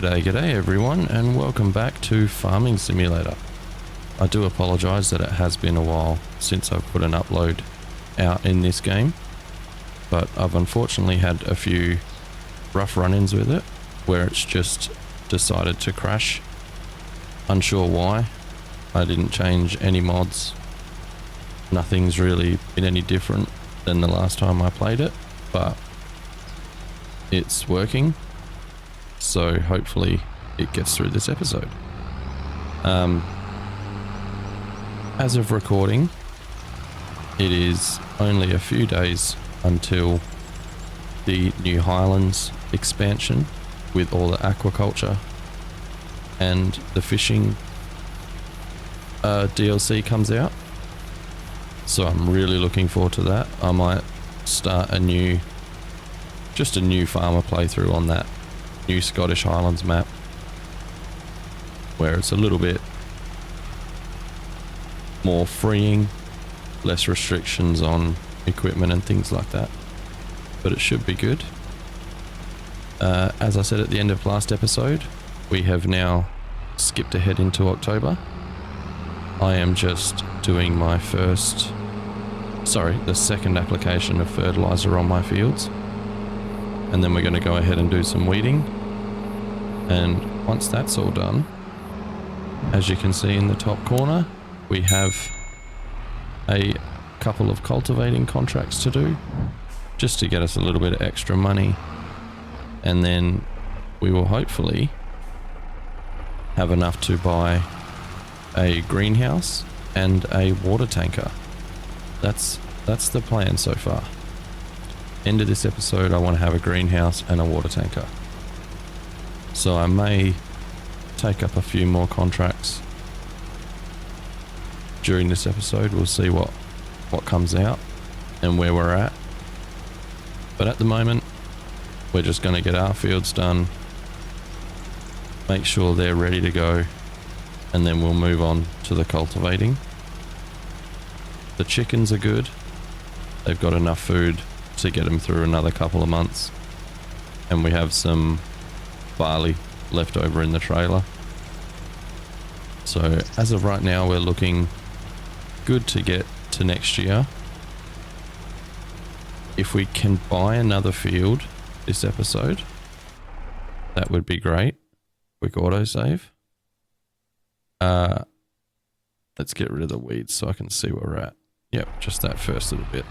G'day everyone, and welcome back to Farming Simulator. I do apologise that it has been a while since I've put an upload out in this game, but I've unfortunately had a few rough run-ins with it where it's just decided to crash. Unsure why. I didn't change any mods. Nothing's really been any different than the last time I played it, but it's working. So hopefully it gets through this episode. As of recording, it is only a few days until the New Highlands expansion with all the aquaculture and the fishing DLC comes out. So I'm really looking forward to that. I might start a new farmer playthrough on that new Scottish Highlands map, where it's a little bit more freeing, less restrictions on equipment and things like that, but it should be good. As I said at the end of last episode, we have now skipped ahead into October. I am just doing the second application of fertilizer on my fields, and then we're going to go ahead and do some weeding. And once that's all done, as you can see in the top corner, we have a couple of cultivating contracts to do just to get us a little bit of extra money, and then we will hopefully have enough to buy a greenhouse and a water tanker. That's the plan so far. End of this episode, I want to have a greenhouse and a water tanker. So I may take up a few more contracts during this episode. We'll see what comes out and where we're at. But at the moment, we're just going to get our fields done, make sure they're ready to go, and then we'll move on to the cultivating. The chickens are good. They've got enough food to get them through another couple of months. And we have some barley left over in the trailer. So as of right now, we're looking good to get to next year. If we can buy another field this episode, that would be great. Quick autosave. Let's get rid of the weeds so I can see where we're at. Yep, just that first little bit.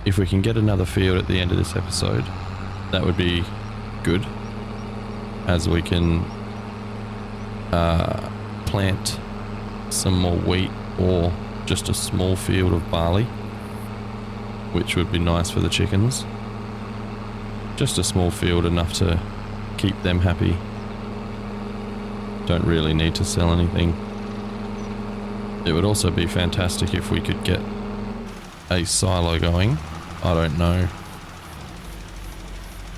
If we can get another field at the end of this episode, that would be good, as we can plant some more wheat or just a small field of barley, which would be nice for the chickens. Just a small field, enough to keep them happy. Don't really need to sell anything. It would also be fantastic if we could get a silo going. I don't know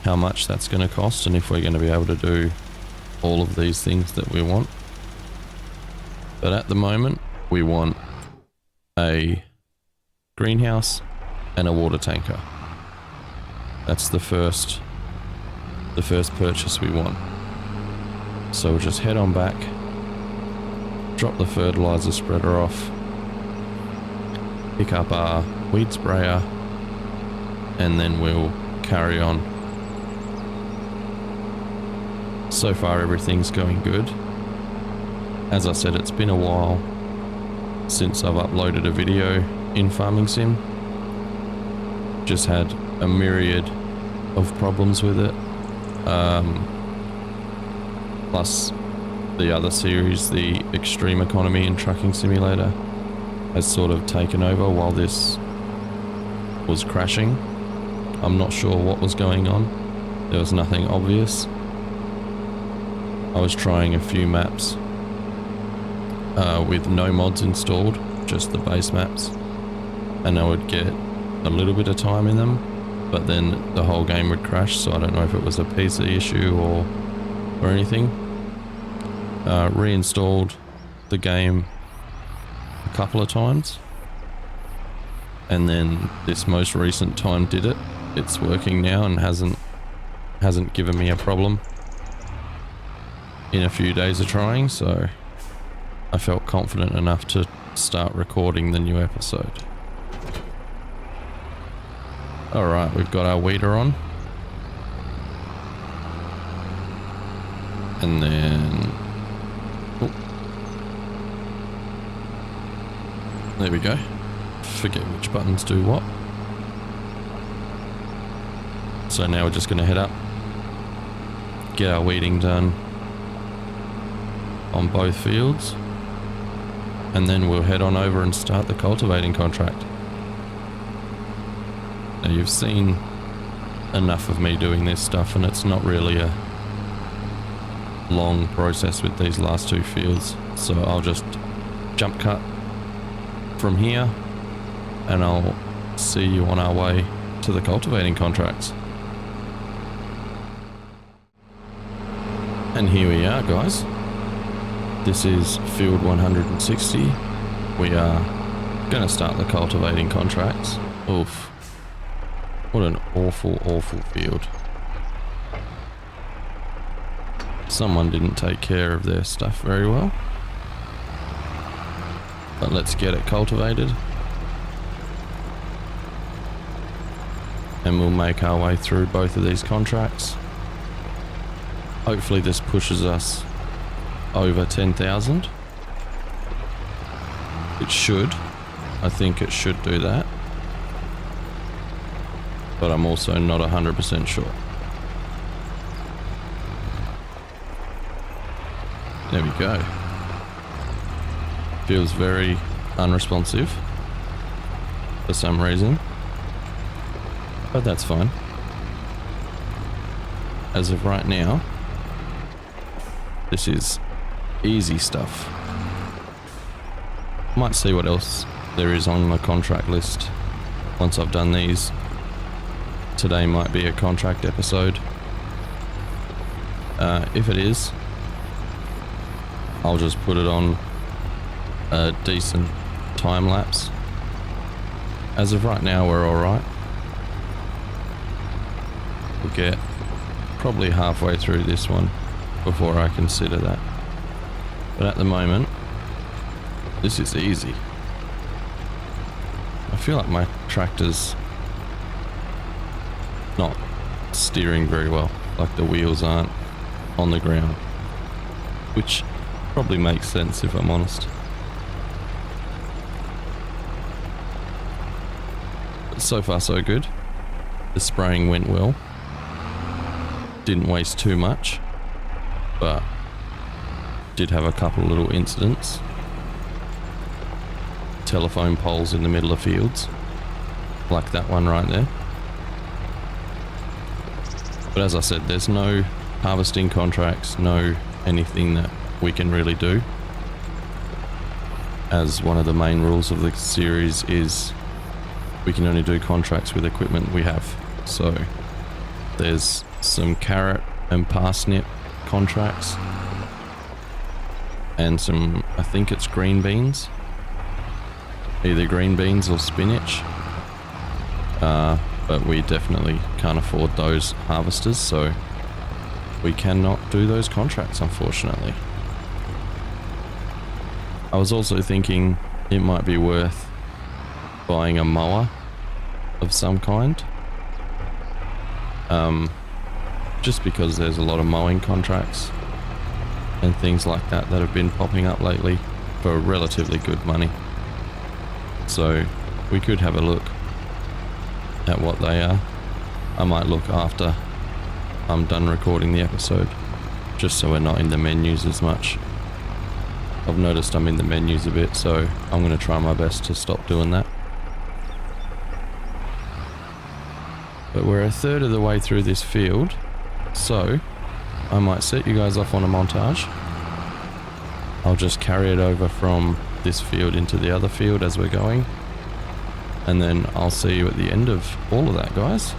how much that's going to cost and if we're going to be able to do all of these things that we want. But at the moment, we want a greenhouse and a water tanker. That's the first purchase we want. So we'll just head on back, drop the fertilizer spreader off, pick up our weed sprayer, and then we'll carry on. So far everything's going good. As I said, it's been a while since I've uploaded a video in Farming Sim. Just had a myriad of problems with it. Plus the other series, the Extreme Economy and Trucking Simulator, has sort of taken over while this was crashing. I'm not sure what was going on. There was nothing obvious. I was trying a few maps with no mods installed, just the base maps, and I would get a little bit of time in them, but then the whole game would crash, so I don't know if it was a PC issue or anything. Reinstalled the game a couple of times, and then this most recent time did it. It's working now and hasn't given me a problem. in a few days of trying, so I felt confident enough to start recording the new episode. Alright, we've got our weeder on. And then... oh. There we go. Forget which buttons do what. So now we're just going to head up, get our weeding done on both fields, and then we'll head on over and start the cultivating contract. Now you've seen enough of me doing this stuff, and it's not really a long process with these last two fields, so I'll just jump cut from here and I'll see you on our way to the cultivating contracts. And here we are, guys. This is field 160. We are going to start the cultivating contracts. Oof. What an awful, awful field. Someone didn't take care of their stuff very well. But let's get it cultivated. And we'll make our way through both of these contracts. Hopefully this pushes us over 10,000. It should. I think it should do that. But I'm also not 100% sure. There we go. Feels very unresponsive for some reason. But that's fine. As of right now, this is easy stuff. Might see what else there is on the contract list once I've done these. Today might be a contract episode. If it is, I'll just put it on a decent time lapse. As of right now, we're alright. We'll get probably halfway through this one before I consider that. But at the moment, this is easy. I feel like my tractor's not steering very well, like the wheels aren't on the ground, which probably makes sense if I'm honest. But so far so good. The spraying went well. Didn't waste too much, but did have a couple little incidents. Telephone poles in the middle of fields, like that one right there. But as I said, there's no harvesting contracts, no anything that we can really do, as one of the main rules of the series is we can only do contracts with equipment we have. So there's some carrot and parsnip contracts and some, I think it's green beans, either green beans or spinach, but we definitely can't afford those harvesters, so we cannot do those contracts, unfortunately. I was also thinking it might be worth buying a mower of some kind, just because there's a lot of mowing contracts and things like that that have been popping up lately for relatively good money. So we could have a look at what they are. I might look after I'm done recording the episode, just so we're not in the menus as much. I've noticed I'm in the menus a bit, so I'm going to try my best to stop doing that. But we're a third of the way through this field, so I might set you guys off on a montage. I'll just carry it over from this field into the other field as we're going, and then I'll see you at the end of all of that, guys.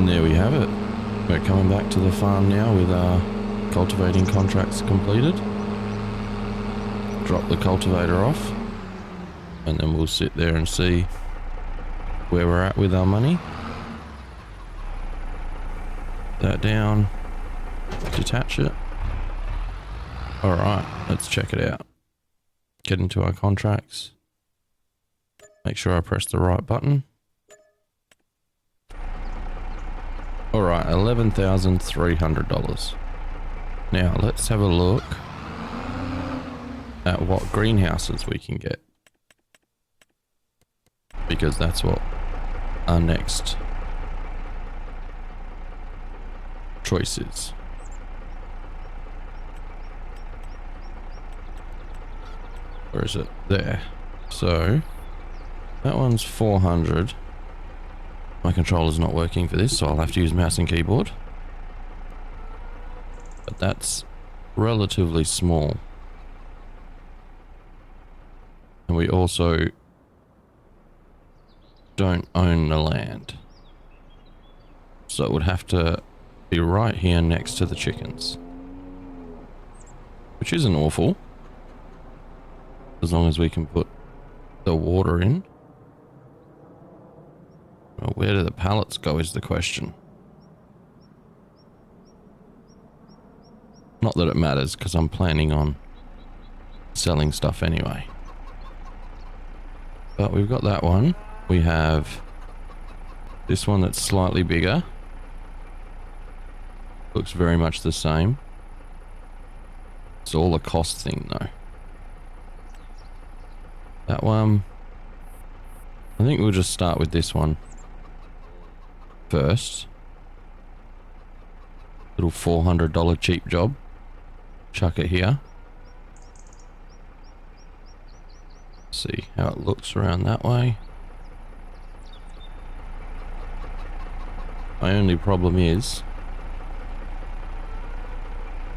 And there we have it. We're coming back to the farm now with our cultivating contracts completed. Drop the cultivator off, and then we'll sit there and see where we're at with our money. That down, detach it. Alright, let's check it out. Get into our contracts. Make sure I press the right button. Alright, $11,300. Now let's have a look at what greenhouses we can get. Because that's what our next choice is. Where is it? There. So that one's 400. My controller's not working for this, so I'll have to use mouse and keyboard. But that's relatively small. And we also don't own the land. So it would have to be right here next to the chickens. Which isn't awful. As long as we can put the water in. Well, where do the pallets go is the question. Not that it matters, because I'm planning on selling stuff anyway. But we've got that one. We have this one that's slightly bigger. Looks very much the same. It's all a cost thing though. That one, I think we'll just start with this one first. Little $400 cheap job. Chuck it here. See how it looks around that way. My only problem is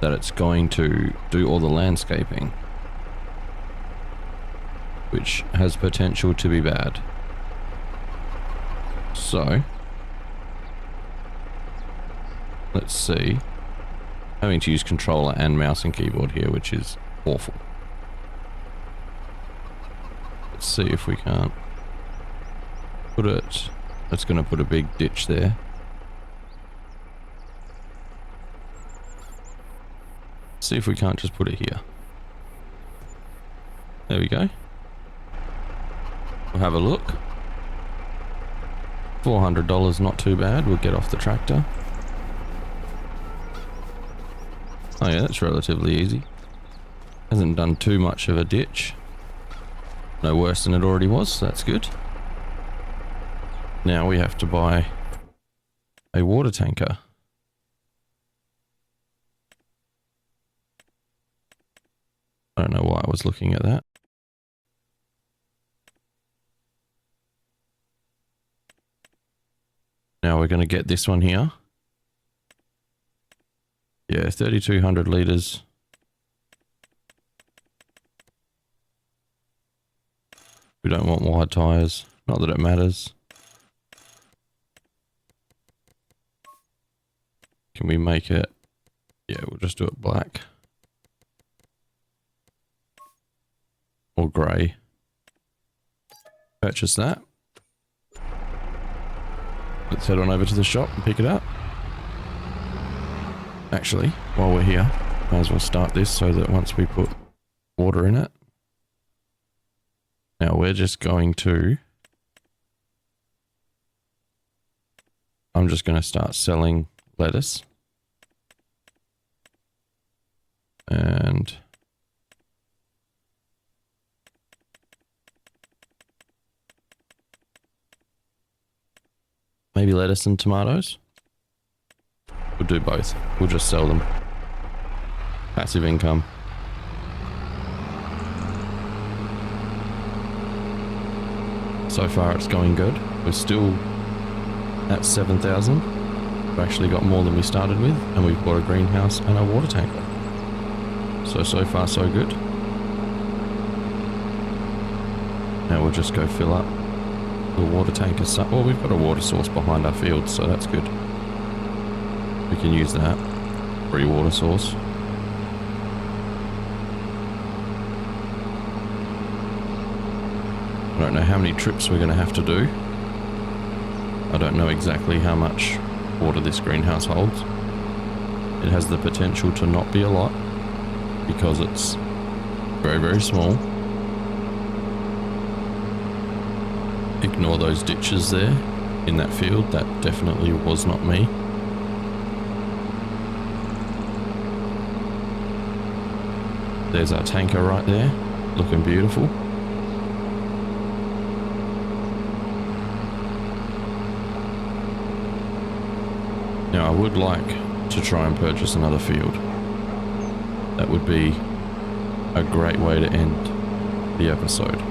that it's going to do all the landscaping, which has potential to be bad. So let's see. Having to use controller and mouse and keyboard here, which is awful. Let's see if we can't put it. It's going to put a big ditch there. See if we can't just put it here. There we go. We'll have a look. $400, not too bad. We'll get off the tractor. Oh yeah, that's relatively easy. Hasn't done too much of a ditch. No worse than it already was, so that's good. Now we have to buy a water tanker. I don't know why I was looking at that. Now we're going to get this one here. Yeah, 3,200 litres. We don't want wide tyres. Not that it matters. Can we make it? Yeah, we'll just do it black. Or grey. Purchase that. Let's head on over to the shop and pick it up. Actually, while we're here, might as well start this so that once we put water in it. Now we're just going to... I'm just going to start selling lettuce. And... maybe lettuce and tomatoes. We'll do both. We'll just sell them. Passive income. So far it's going good. We're still at 7,000. We've actually got more than we started with, and we've bought a greenhouse and a water tanker. So far so good. Now we'll just go fill up the water tanker. Well, we've got a water source behind our field, so that's good. We can use that. Free water source. I don't know how many trips we're going to have to do. I don't know exactly how much water this greenhouse holds. It has the potential to not be a lot because it's very, very small. Ignore those ditches there in that field. That definitely was not me. There's our tanker right there, looking beautiful. Now I would like to try and purchase another field. That would be a great way to end the episode.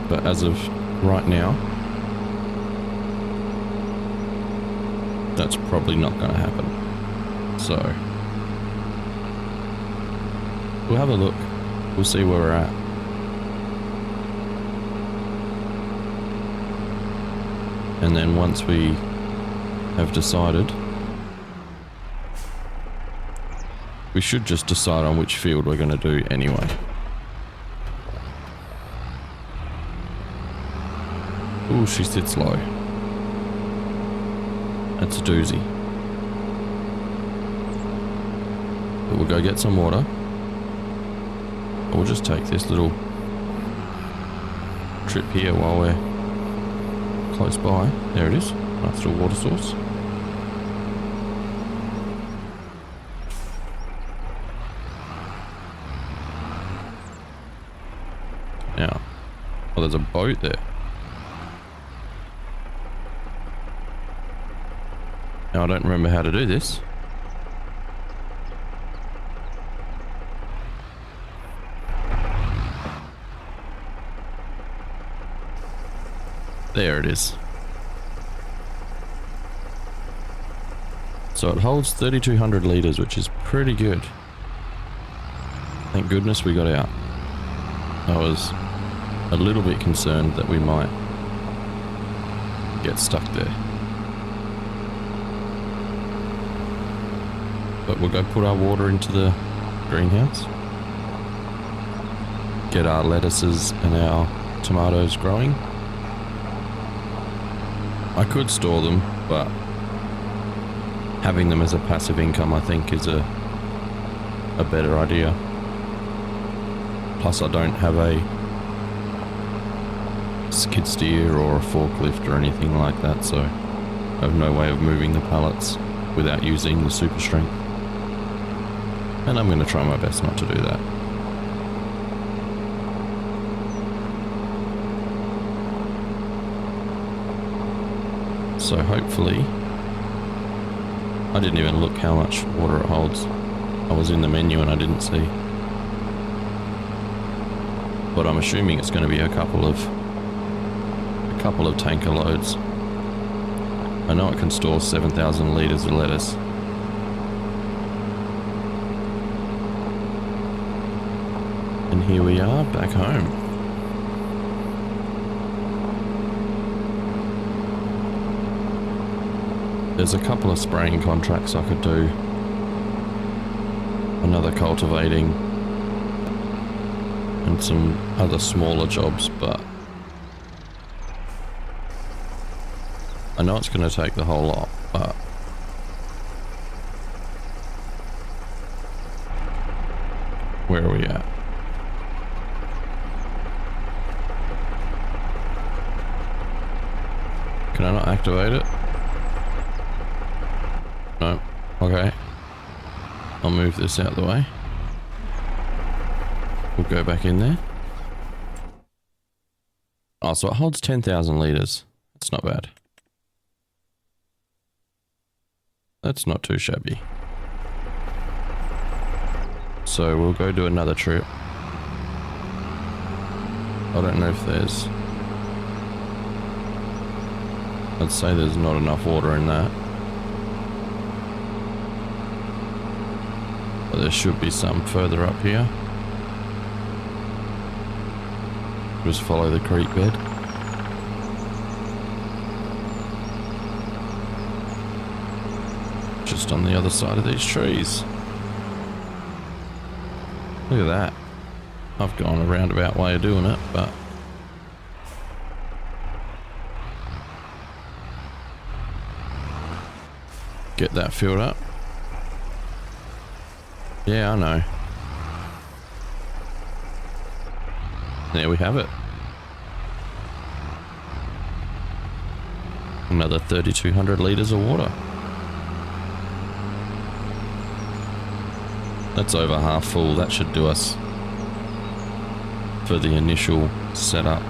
But as of right now, that's probably not going to happen. So we'll have a look. We'll see where we're at. And then once we have decided, we should just decide on which field we're going to do anyway. Ooh, she sits low. That's a doozy. But we'll go get some water. We'll just take this little trip here while we're close by. There it is. Nice little water source. Now, oh, there's a boat there. Now, I don't remember how to do this. There it is. So it holds 3,200 litres, which is pretty good. Thank goodness we got out. I was a little bit concerned that we might get stuck there. But we'll go put our water into the greenhouse. Get our lettuces and our tomatoes growing. I could store them, but having them as a passive income I think is a better idea. Plus I don't have a skid steer or a forklift or anything like that, so I have no way of moving the pallets without using the super strength. And I'm going to try my best not to do that. So hopefully, I didn't even look how much water it holds. I was in the menu and I didn't see. But I'm assuming it's going to be a couple of tanker loads. I know it can store 7,000 litres of lettuce. And here we are, back home. There's a couple of spraying contracts I could do. Another cultivating. And some other smaller jobs, but I know it's going to take the whole lot, but where are we at? Can I not activate it? No. Okay. I'll move this out of the way. We'll go back in there. Oh, so it holds 10,000 litres. That's not bad. That's not too shabby. So we'll go do another trip. I don't know if there's... I'd say there's not enough water in that. But there should be some further up here. Just follow the creek bed. Just on the other side of these trees. Look at that. I've gone a roundabout way of doing it, but get that filled up. Yeah, I know. There we have it. Another 3,200 litres of water. That's over half full. That should do us for the initial setup.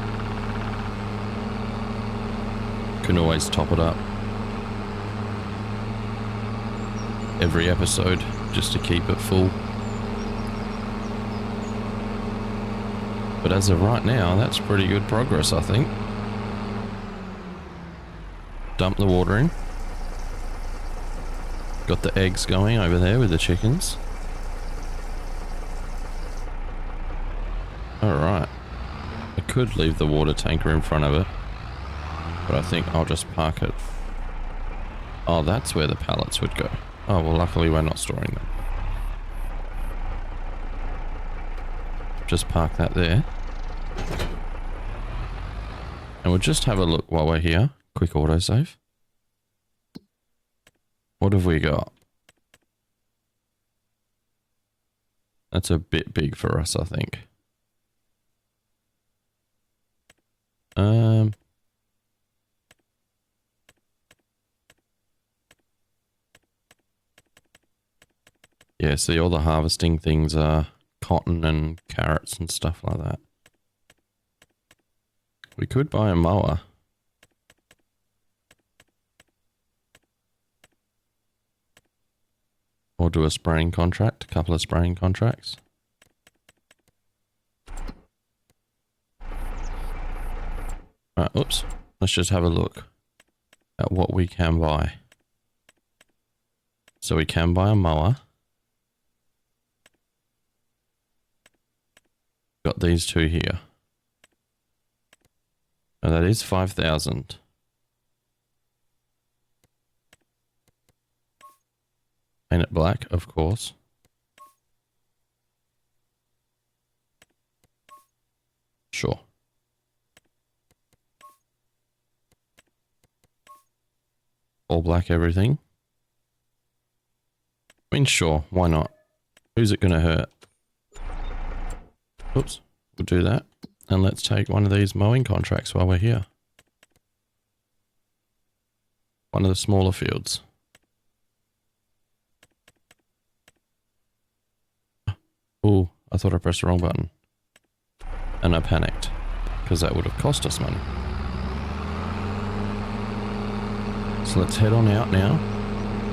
Can always top it up every episode just to keep it full. But as of right now, that's pretty good progress, I think. Dump the water in. Got the eggs going over there with the chickens. Alright. I could leave the water tanker in front of it, but I think I'll just park it. Oh, that's where the pallets would go. Oh, well, luckily we're not storing them. Just park that there. And we'll just have a look while we're here. Quick autosave. What have we got? That's a bit big for us, I think. Yeah, see, all the harvesting things are cotton and carrots and stuff like that. We could buy a mower. Or do a spraying contract, a couple of spraying contracts. Right, oops. Let's just have a look at what we can buy. So we can buy a mower. Got these two here. And that is 5,000. Paint it black, of course. Sure. All black everything. I mean, sure, why not? Who's it gonna hurt? Oops, we'll do that. And let's take one of these mowing contracts while we're here. One of the smaller fields. Oh, I thought I pressed the wrong button. And I panicked, because that would have cost us money. So let's head on out now.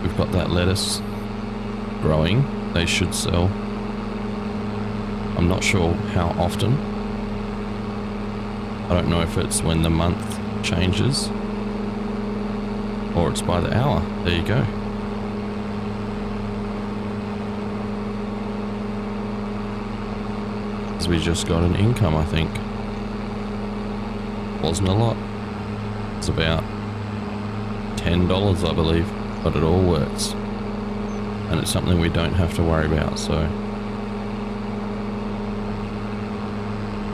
We've got that lettuce growing. They should sell. I'm not sure how often. I don't know if it's when the month changes or it's by the hour. There you go. Because we just got an income, I think. Wasn't a lot. It's about $10, I believe, but it all works. And it's something we don't have to worry about, so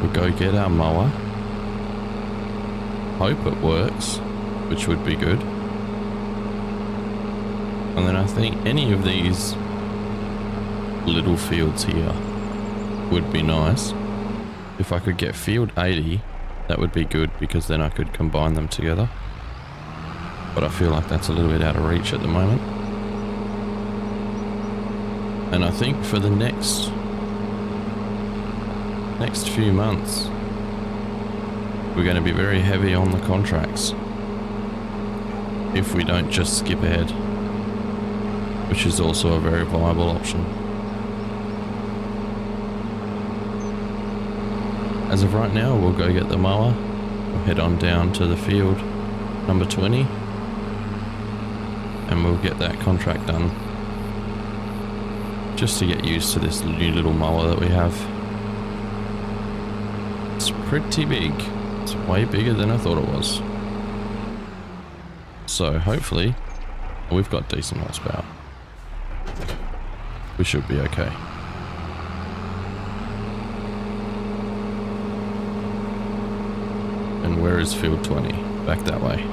we'll go get our mower. Hope it works, which would be good. And then I think any of these little fields here would be nice. If I could get field 80, that would be good, because then I could combine them together. But I feel like that's a little bit out of reach at the moment. And I think for the next few months, we're going to be very heavy on the contracts. If we don't just skip ahead, which is also a very viable option. As of right now, we'll go get the mower. We'll head on down to the field number 20. And we'll get that contract done. Just to get used to this new little mower that we have. It's pretty big. It's way bigger than I thought it was. So hopefully, we've got decent horsepower. we should be okay. And where is field 20? Back that way.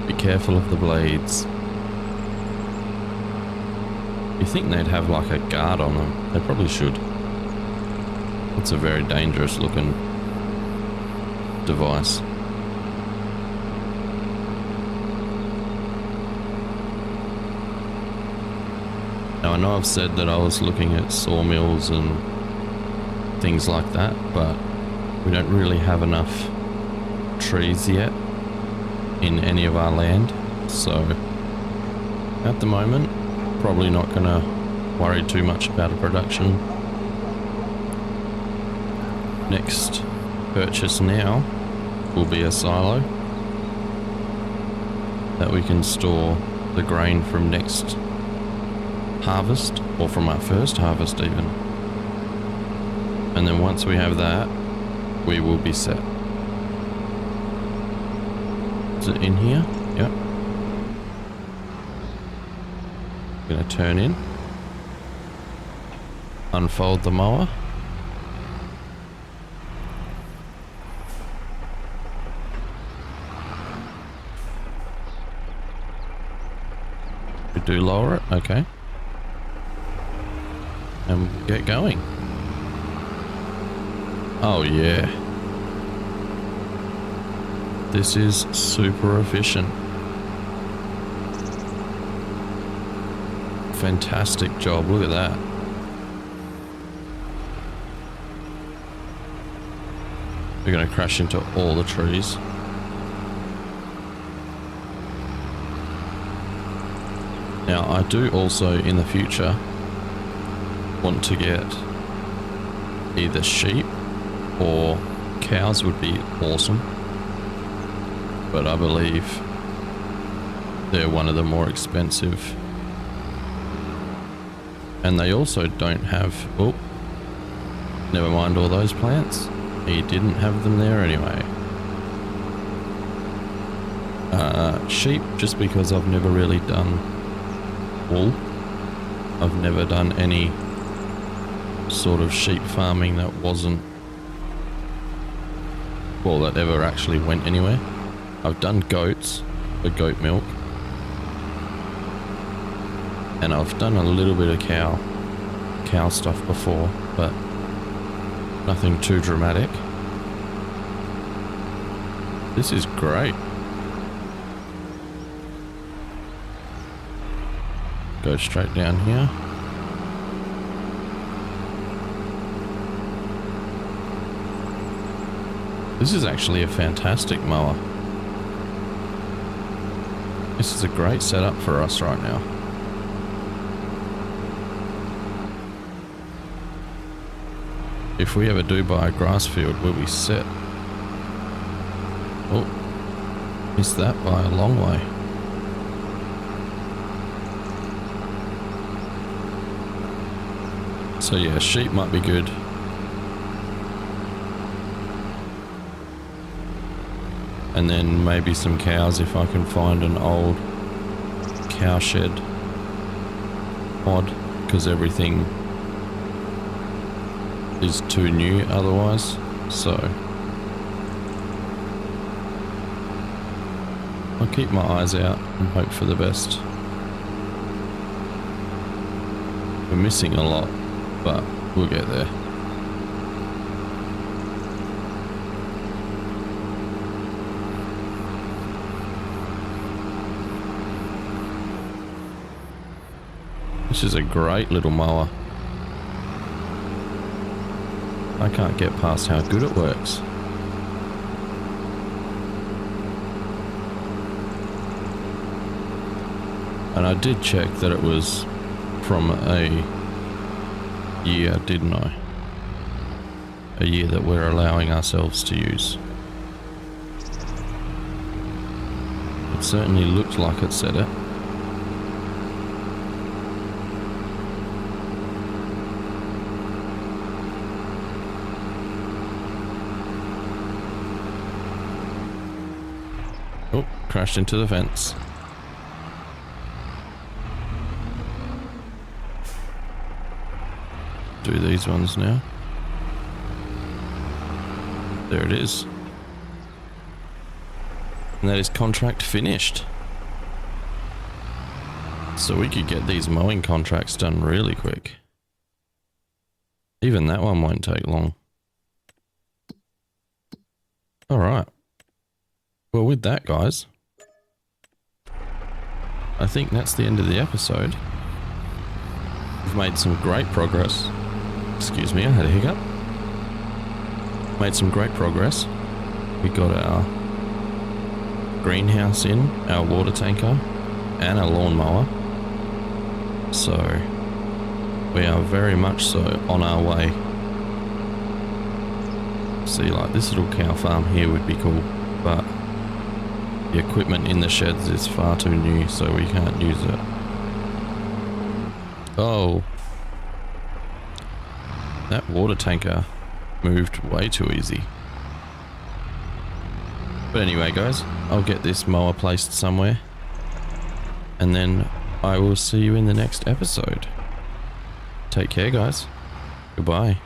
Be careful of the blades. You think they'd have like a guard on them? They probably should. It's a very dangerous looking device. Now I know I've said that I was looking at sawmills and things like that, but we don't really have enough trees yet in any of our land, so at the moment probably not gonna worry too much about a production. Next purchase now will be a silo that we can store the grain from next harvest, or from our first harvest even. And then once we have that, we will be set. Is it in here? Yep. Gonna turn in, unfold the mower. We do lower it, okay. And get going. Oh yeah. This is super efficient. Fantastic job, look at that. We're going to crash into all the trees. Now I do also in the future want to get either sheep or cows would be awesome, but I believe they're one of the more expensive, and they also don't have, oh, never mind all those plants, he didn't have them there anyway. Sheep, just because I've never really done wool, I've never done any sort of sheep farming that wasn't, well, that ever actually went anywhere. I've done goats for goat milk, and I've done a little bit of cow stuff before, but nothing too dramatic. This is great. Go straight down here. This is actually a fantastic mower. This is a great setup for us right now. If we ever do buy a grass field, we'll be set. Oh, missed that by a long way. So yeah, sheep might be good. And then maybe some cows if I can find an old cow shed mod, because everything is too new otherwise, so I'll keep my eyes out and hope for the best. We're missing a lot, but we'll get there. This is a great little mower. I can't get past how good it works. And I did check that it was from a year, didn't I? A year that we're allowing ourselves to use. It certainly looked like it said it. Oh, crashed into the fence. Do these ones now. There it is. And that is contract finished. So we could get these mowing contracts done really quick. Even that one won't take long. Alright. Well, with that, guys, I think that's the end of the episode. We've made some great progress. Excuse me, I had a hiccup. Made some great progress. We got our greenhouse in, our water tanker, and our lawnmower. So we are very much so on our way. See, like this little cow farm here would be cool, but the equipment in the sheds is far too new, so we can't use it. Oh, that water tanker moved way too easy. But anyway, guys, I'll get this mower placed somewhere, and then I will see you in the next episode. Take care, guys. Goodbye.